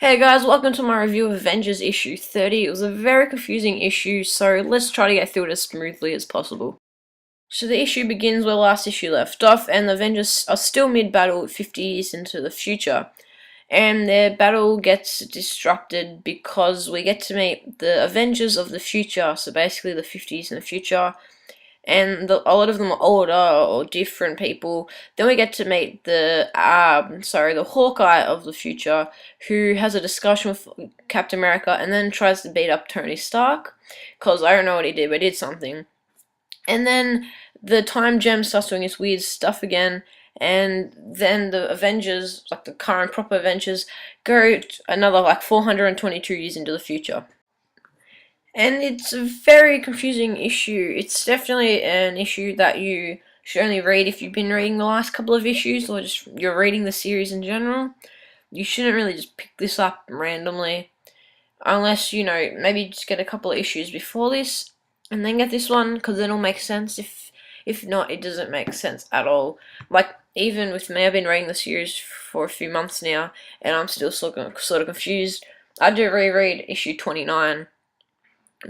Hey guys, welcome to my review of Avengers issue 30. It was a very confusing issue, so let's try to get through it as smoothly as possible. So the issue begins where last issue left off, and the Avengers are still mid-battle 50 years into the future. And their battle gets disrupted because we get to meet the Avengers of the future, so basically the 50s in the future. And a lot of them are older or different people. Then we get to meet the Hawkeye of the future, who has a discussion with Captain America and then tries to beat up Tony Stark, because I don't know what he did, but he did something. And then the time gem starts doing its weird stuff again, and then the Avengers, like the current proper Avengers, go another like 422 years into the future. And it's a very confusing issue. It's definitely an issue that you should only read if you've been reading the last couple of issues, or just you're reading the series in general. You shouldn't really just pick this up randomly, unless, you know, maybe just get a couple of issues before this, and then get this one, because then it'll make sense. If not, it doesn't make sense at all. Like, even with me, I've been reading the series for a few months now, and I'm still sort of confused. I do reread issue 29,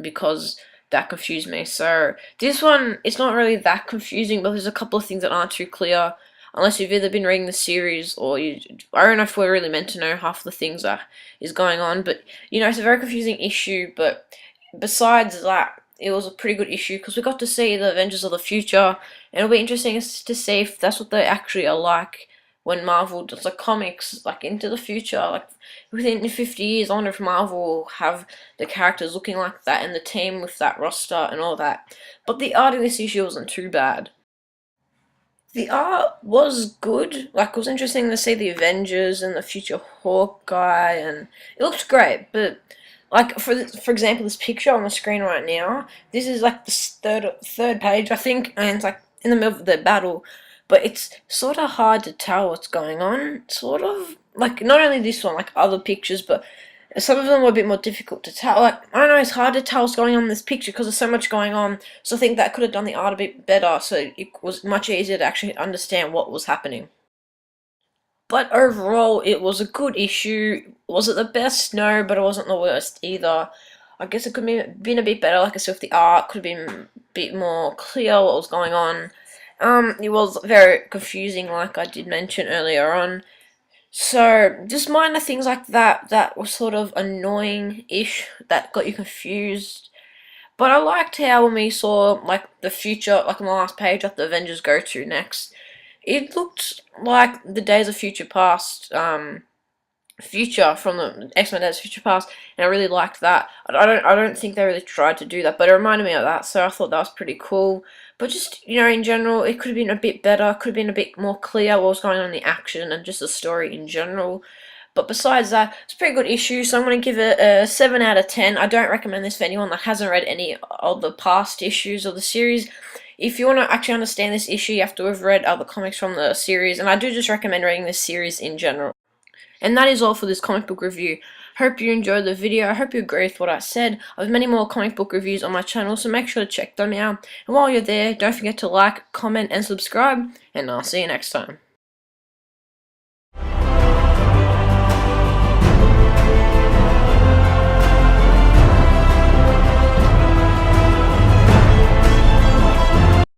because that confused me. So this one, it's not really that confusing, but there's a couple of things that aren't too clear, unless you've either been reading the series or I don't know if we're really meant to know half the things that is going on. But you know, it's a very confusing issue. But besides that, it was a pretty good issue because we got to see the Avengers of the future, and it'll be interesting to see if that's what they actually are like when Marvel does like comics, like into the future, like within 50 years. I wonder if Marvel will have the characters looking like that and the team with that roster and all that. But the art in this issue wasn't too bad. The art was good. Like, it was interesting to see the Avengers and the future Hawkeye, and it looked great. But like, for example, this picture on the screen right now, this is like the third page, I think, and it's like in the middle of the battle. But it's sort of hard to tell what's going on. Sort of like, not only this one, like other pictures, but some of them were a bit more difficult to tell. Like, I don't know, it's hard to tell what's going on in this picture because there's so much going on. So I think that could have done the art a bit better, so it was much easier to actually understand what was happening. But overall, it was a good issue. Was it the best? No, but it wasn't the worst either. I guess it could have been a bit better, like I said, with the art. Could have been a bit more clear what was going on. It was very confusing, like I did mention earlier on. So, just minor things like that were sort of annoying-ish, that got you confused. But I liked how when we saw, like, the future, like on the last page, like the Avengers go to next, it looked like the Days of Future Past, future from the X-Men Days of Future Past, and I really liked that. I don't think they really tried to do that, but it reminded me of that, so I thought that was pretty cool. But just, you know, in general, it could have been a bit better, could have been a bit more clear what was going on in the action and just the story in general. But besides that, it's a pretty good issue, so I'm going to give it a 7 out of 10. I don't recommend this for anyone that hasn't read any of the past issues of the series. If you want to actually understand this issue, you have to have read other comics from the series, and I do just recommend reading this series in general. And that is all for this comic book review. Hope you enjoyed the video. I hope you agree with what I said. I have many more comic book reviews on my channel, so make sure to check them out. And while you're there, don't forget to like, comment, and subscribe, and I'll see you next time.